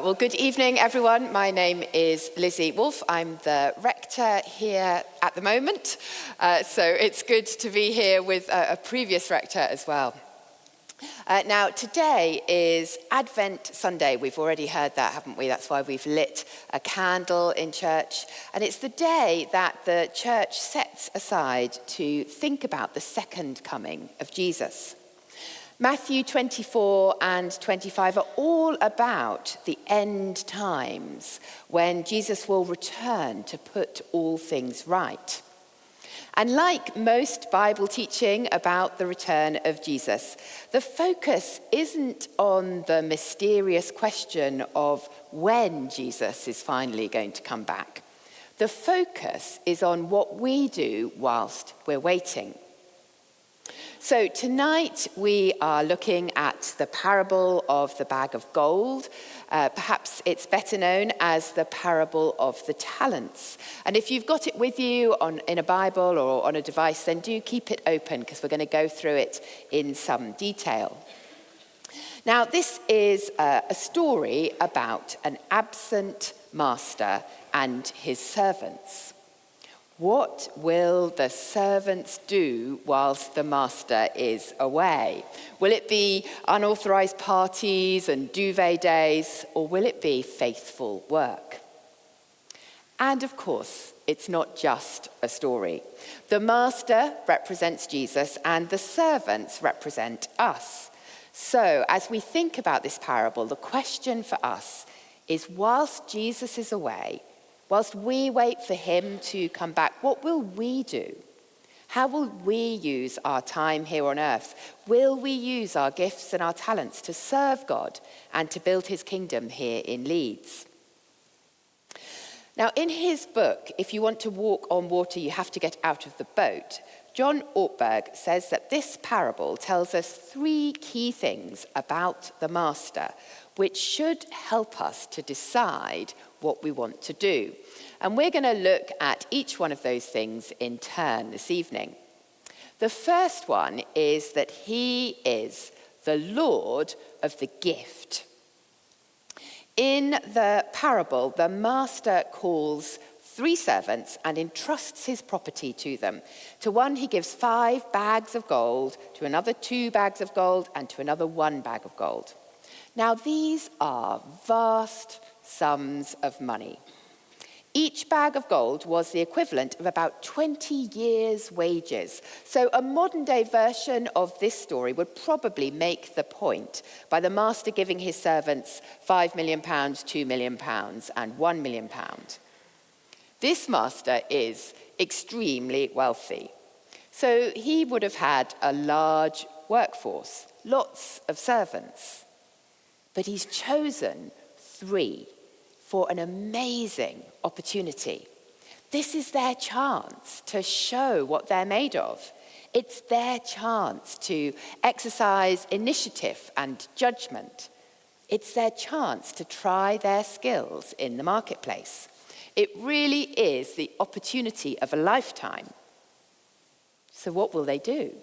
Well, good evening, everyone. My name is Lizzy Woolf. I'm the rector here at the moment. So it's good to be here with a previous rector as well. Now, today is Advent Sunday. We've already heard that, haven't we? That's why we've lit a candle in church. And it's the day that the church sets aside to think about the second coming of Jesus. Matthew 24 and 25 are all about the end times when Jesus will return to put all things right. And like most Bible teaching about the return of Jesus, the focus isn't on the mysterious question of when Jesus is finally going to come back. The focus is on what we do whilst we're waiting. So tonight we are looking at the parable of the bag of gold. Perhaps it's better known as the parable of the talents. And if you've got it with you in a Bible or on a device, then do keep it open because we're going to go through it in some detail. Now, this is a story about an absent master and his servants. What will the servants do whilst the master is away? Will it be unauthorized parties and duvet days, or will it be faithful work? And of course, it's not just a story. The master represents Jesus and the servants represent us. So as we think about this parable, the question for us is, whilst Jesus is away, whilst we wait for him to come back, what will we do? How will we use our time here on earth? Will we use our gifts and our talents to serve God and to build his kingdom here in Leeds? Now, in his book, If You Want to Walk on Water, You Have to Get Out of the Boat, John Ortberg says that this parable tells us three key things about the master, which should help us to decide what we want to do. And we're going to look at each one of those things in turn this evening. The first one is that he is the Lord of the gift. In the parable, the master calls three servants and entrusts his property to them. To one, he gives 5 bags of gold, to another 2 bags of gold, and to another 1 bag of gold. Now, these are vast sums of money. Each bag of gold was the equivalent of about 20 years' wages. So a modern-day version of this story would probably make the point by the master giving his servants £5 million, £2 million, and £1 million. This master is extremely wealthy. So he would have had a large workforce, lots of servants. But he's chosen 3 for an amazing opportunity. This is their chance to show what they're made of. It's their chance to exercise initiative and judgment. It's their chance to try their skills in the marketplace. It really is the opportunity of a lifetime. So what will they do?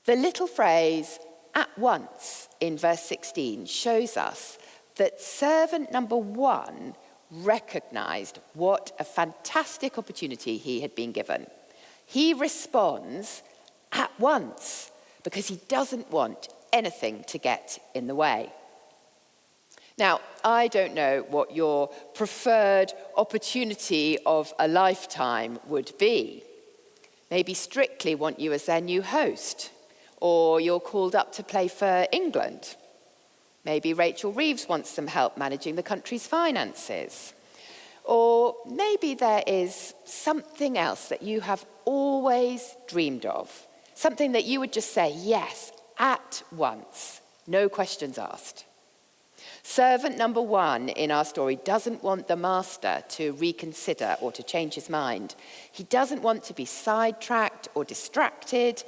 The little phrase, "at once," in verse 16 shows us that servant number 1 recognized what a fantastic opportunity he had been given. He responds at once because he doesn't want anything to get in the way. Now, I don't know what your preferred opportunity of a lifetime would be. Maybe Strictly want you as their new host, or you're called up to play for England. Maybe Rachel Reeves wants some help managing the country's finances. Or maybe there is something else that you have always dreamed of, something that you would just say yes at once, no questions asked. Servant number 1 in our story doesn't want the master to reconsider or to change his mind. He doesn't want to be sidetracked or distracted.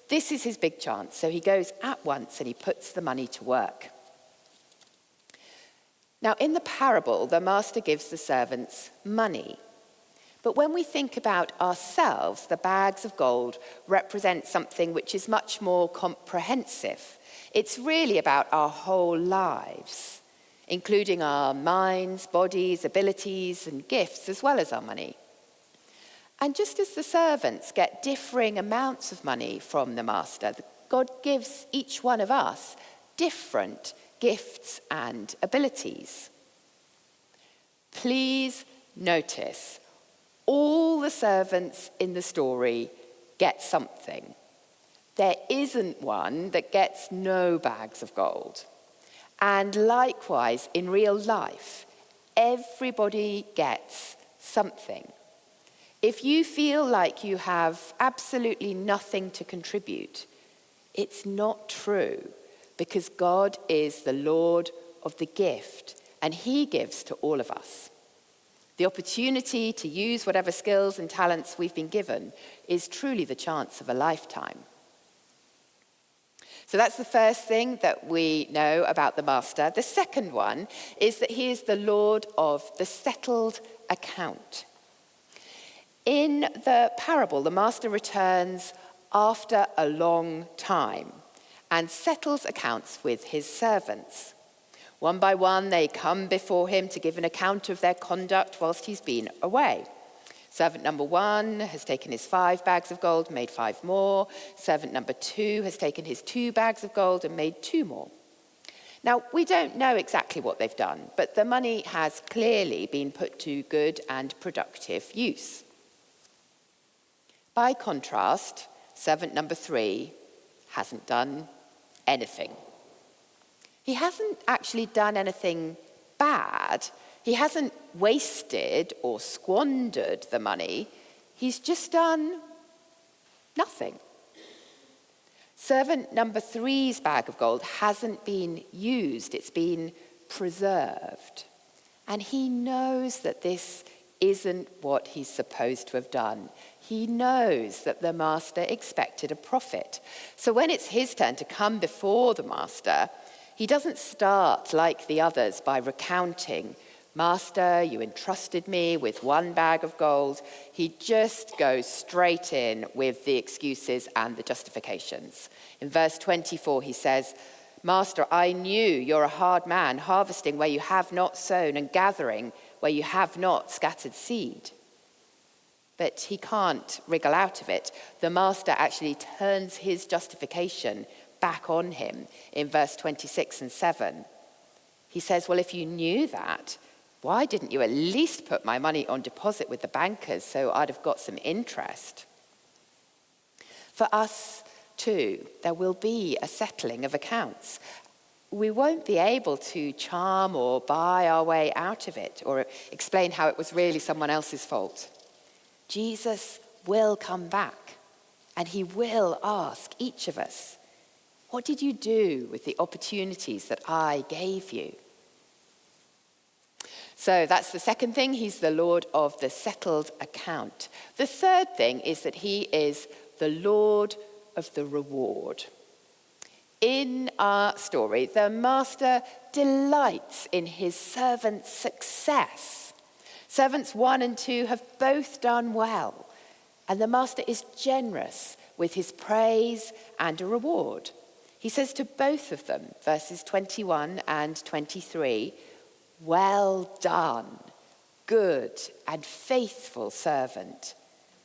This is his big chance, so he goes at once and he puts the money to work. Now, in the parable, the master gives the servants money. But when we think about ourselves, the bags of gold represent something which is much more comprehensive. It's really about our whole lives. including our minds, bodies, abilities, and gifts, as well as our money. And just as the servants get differing amounts of money from the master, God gives each one of us different gifts and abilities. Please notice, all the servants in the story get something. There isn't one that gets no bags of gold. And likewise, in real life, everybody gets something. If you feel like you have absolutely nothing to contribute, it's not true, because God is the Lord of the gift, and he gives to all of us. The opportunity to use whatever skills and talents we've been given is truly the chance of a lifetime. So that's the first thing that we know about the master. The second one is that he is the Lord of the settled account. In the parable, the master returns after a long time and settles accounts with his servants. One by one, they come before him to give an account of their conduct whilst he's been away. Servant number 1 has taken his 5 bags of gold, made 5 more. Servant number 2 has taken his 2 bags of gold and made 2 more. Now, we don't know exactly what they've done, but the money has clearly been put to good and productive use. By contrast, servant number 3 hasn't done anything. He hasn't actually done anything bad. He hasn't wasted or squandered the money. He's just done nothing. Servant number 3's bag of gold hasn't been used. It's been preserved. And he knows that this isn't what he's supposed to have done. He knows that the master expected a profit. So when it's his turn to come before the master, he doesn't start like the others by recounting, "Master, you entrusted me with 1 bag of gold." He just goes straight in with the excuses and the justifications. In verse 24, he says, "Master, I knew you're a hard man, harvesting where you have not sown and gathering where you have not scattered seed." But he can't wriggle out of it. The master actually turns his justification back on him in verse 26 and 7. He says, "Well, if you knew that, why didn't you at least put my money on deposit with the bankers so I'd have got some interest?" For us too, there will be a settling of accounts. We won't be able to charm or buy our way out of it or explain how it was really someone else's fault. Jesus will come back, and he will ask each of us, "What did you do with the opportunities that I gave you?" So that's the second thing. He's the Lord of the settled account. The third thing is that he is the Lord of the reward. In our story, the master delights in his servants' success. Servants 1 and 2 have both done well, and the master is generous with his praise and a reward. He says to both of them, verses 21 and 23, "Well done, good and faithful servant.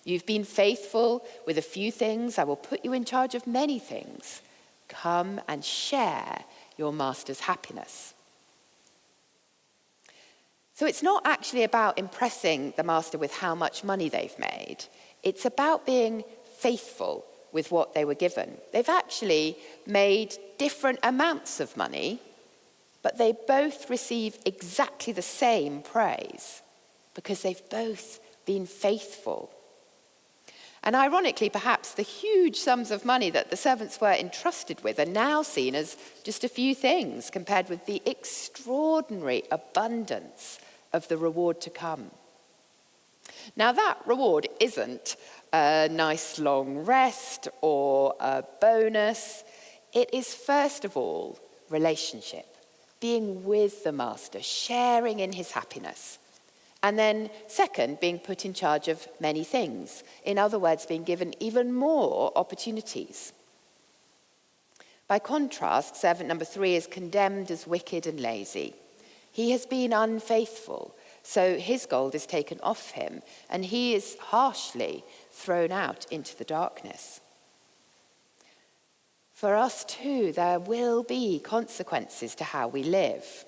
You've been faithful with a few things. I will put you in charge of many things. Come and share your master's happiness." So it's not actually about impressing the master with how much money they've made. It's about being faithful with what they were given. They've actually made different amounts of money, but they both receive exactly the same praise because they've both been faithful. And ironically, perhaps the huge sums of money that the servants were entrusted with are now seen as just a few things compared with the extraordinary abundance of the reward to come. Now, that reward isn't a nice long rest or a bonus. It is, first of all, relationship, being with the master, sharing in his happiness. And then, second, being put in charge of many things. In other words, being given even more opportunities. By contrast, servant number 3 is condemned as wicked and lazy. He has been unfaithful, so his gold is taken off him, and he is harshly thrown out into the darkness. For us too, there will be consequences to how we live.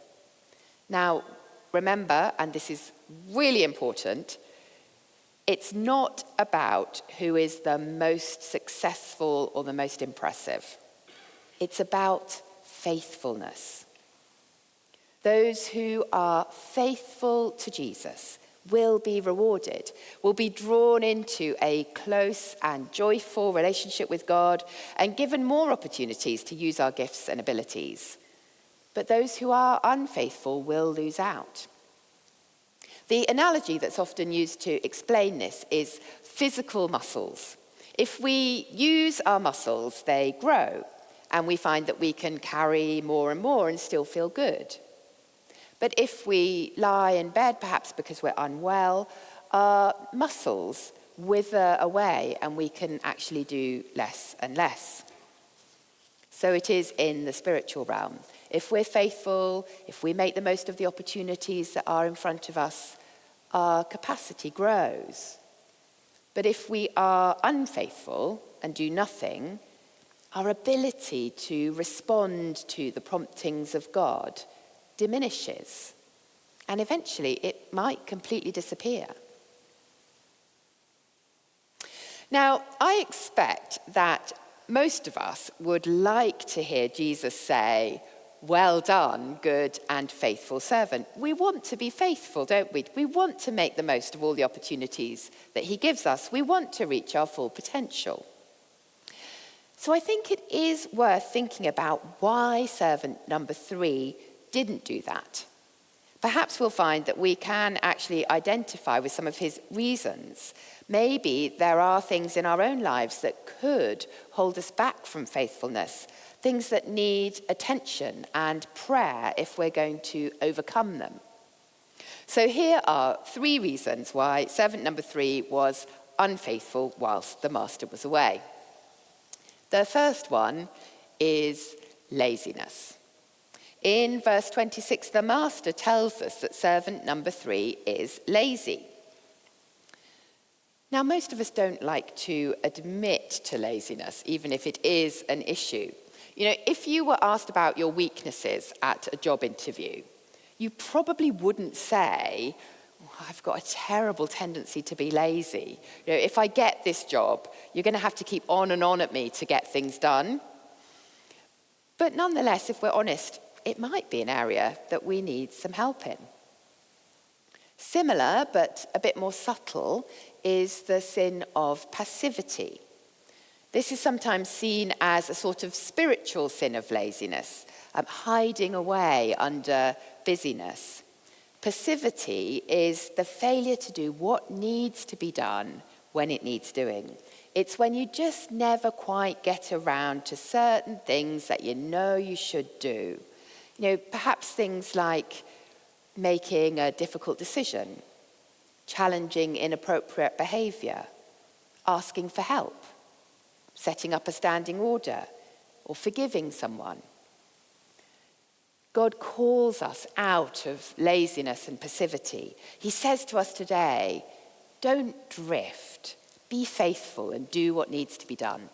Now, remember, and this is really important, it's not about who is the most successful or the most impressive. It's about faithfulness. Those who are faithful to Jesus will be rewarded, will be drawn into a close and joyful relationship with God and given more opportunities to use our gifts and abilities. But those who are unfaithful will lose out. The analogy that's often used to explain this is physical muscles. If we use our muscles, they grow, and we find that we can carry more and more and still feel good. But if we lie in bed, perhaps because we're unwell, our muscles wither away and we can actually do less and less. So it is in the spiritual realm. If we're faithful, if we make the most of the opportunities that are in front of us, our capacity grows. But if we are unfaithful and do nothing, our ability to respond to the promptings of God diminishes, and eventually it might completely disappear. Now, I expect that most of us would like to hear Jesus say, "Well done, good and faithful servant." We want to be faithful, don't we? We want to make the most of all the opportunities that he gives us. We want to reach our full potential. So I think it is worth thinking about why servant number 3 didn't do that. Perhaps we'll find that we can actually identify with some of his reasons. Maybe there are things in our own lives that could hold us back from faithfulness, things that need attention and prayer if we're going to overcome them. So here are 3 reasons why servant number 3 was unfaithful whilst the master was away. The first one is laziness. In verse 26, the master tells us that servant number 3 is lazy. Now, most of us don't like to admit to laziness, even if it is an issue. You know, if you were asked about your weaknesses at a job interview, you probably wouldn't say, "Oh, I've got a terrible tendency to be lazy. You know, if I get this job, you're going to have to keep on and on at me to get things done." But nonetheless, if we're honest, it might be an area that we need some help in. Similar, but a bit more subtle, is the sin of passivity. This is sometimes seen as a sort of spiritual sin of laziness, hiding away under busyness. Passivity is the failure to do what needs to be done when it needs doing. It's when you just never quite get around to certain things that you know you should do. You know, perhaps things like making a difficult decision, challenging inappropriate behavior, asking for help, setting up a standing order, or forgiving someone. God calls us out of laziness and passivity. He says to us today, don't drift, be faithful and do what needs to be done.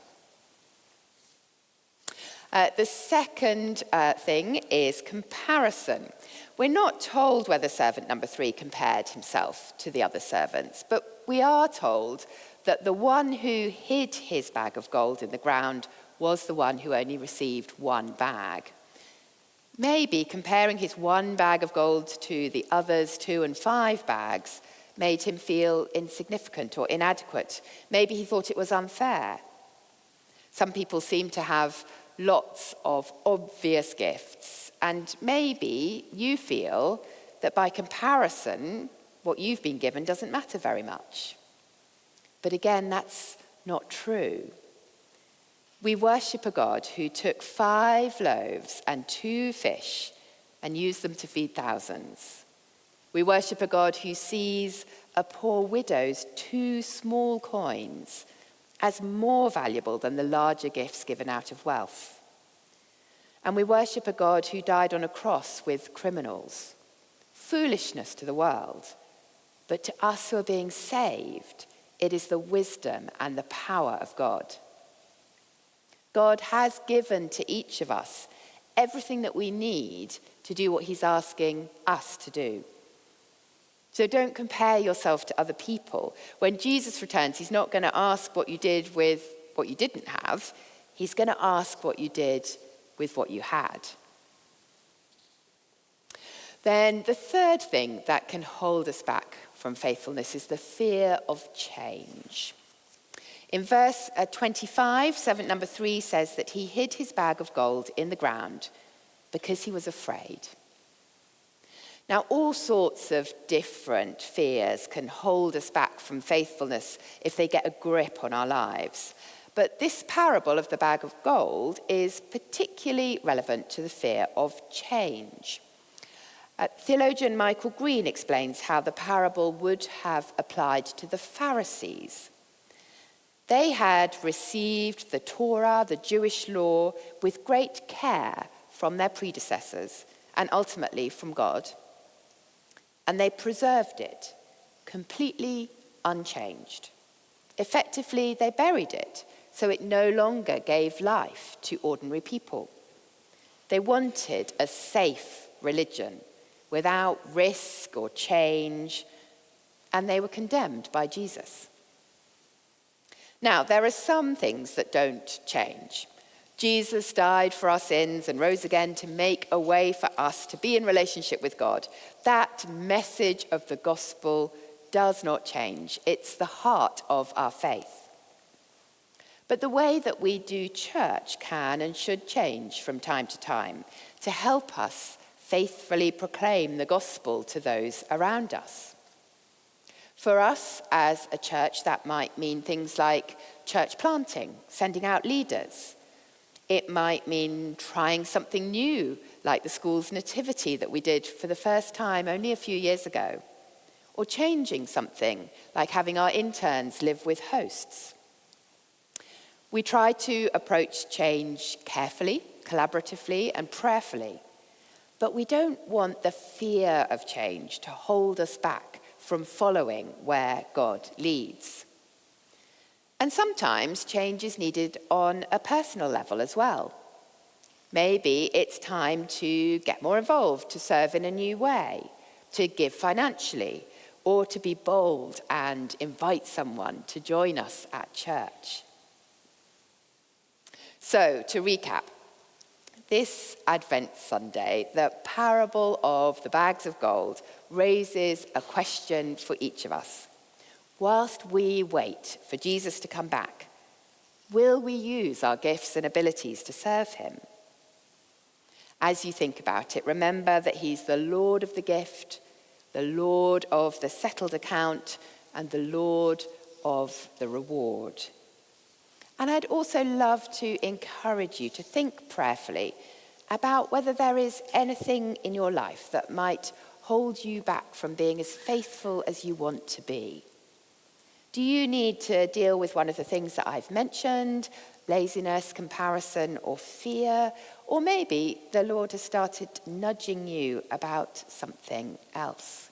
The second thing is comparison. We're not told whether servant number 3 compared himself to the other servants, but we are told that the one who hid his bag of gold in the ground was the one who only received 1 bag. Maybe comparing his 1 bag of gold to the others' 2 and 5 bags made him feel insignificant or inadequate. Maybe he thought it was unfair. Some people seem to have lots of obvious gifts, and maybe you feel that by comparison, what you've been given doesn't matter very much. But again, that's not true. We worship a God who took 5 loaves and 2 fish and used them to feed thousands. We worship a God who sees a poor widow's 2 small coins as more valuable than the larger gifts given out of wealth. And we worship a God who died on a cross with criminals, foolishness to the world, but to us who are being saved, it is the wisdom and the power of God. God has given to each of us everything that we need to do what he's asking us to do. So don't compare yourself to other people. When Jesus returns, he's not going to ask what you did with what you didn't have. He's going to ask what you did with what you had. Then the third thing that can hold us back from faithfulness is the fear of change. In verse 25, servant number 3 says that he hid his bag of gold in the ground because he was afraid. Now, all sorts of different fears can hold us back from faithfulness if they get a grip on our lives. But this parable of the bag of gold is particularly relevant to the fear of change. Theologian Michael Green explains how the parable would have applied to the Pharisees. They had received the Torah, the Jewish law, with great care from their predecessors and ultimately from God. And they preserved it completely unchanged. Effectively, they buried it so it no longer gave life to ordinary people. They wanted a safe religion without risk or change, and they were condemned by Jesus. Now, there are some things that don't change. Jesus died for our sins and rose again to make a way for us to be in relationship with God. That message of the gospel does not change. It's the heart of our faith. But the way that we do church can and should change from time to time to help us faithfully proclaim the gospel to those around us. For us as a church, that might mean things like church planting, sending out leaders. It might mean trying something new, like the school's nativity that we did for the first time only a few years ago. Or changing something, like having our interns live with hosts. We try to approach change carefully, collaboratively, and prayerfully. But we don't want the fear of change to hold us back from following where God leads. And sometimes change is needed on a personal level as well. Maybe it's time to get more involved, to serve in a new way, to give financially, or to be bold and invite someone to join us at church. So, to recap, this Advent Sunday, the parable of the bags of gold raises a question for each of us. Whilst we wait for Jesus to come back, will we use our gifts and abilities to serve him? As you think about it, remember that he's the Lord of the gift, the Lord of the settled account, and the Lord of the reward. And I'd also love to encourage you to think prayerfully about whether there is anything in your life that might hold you back from being as faithful as you want to be. Do you need to deal with one of the things that I've mentioned, laziness, comparison, or fear? Or maybe the Lord has started nudging you about something else.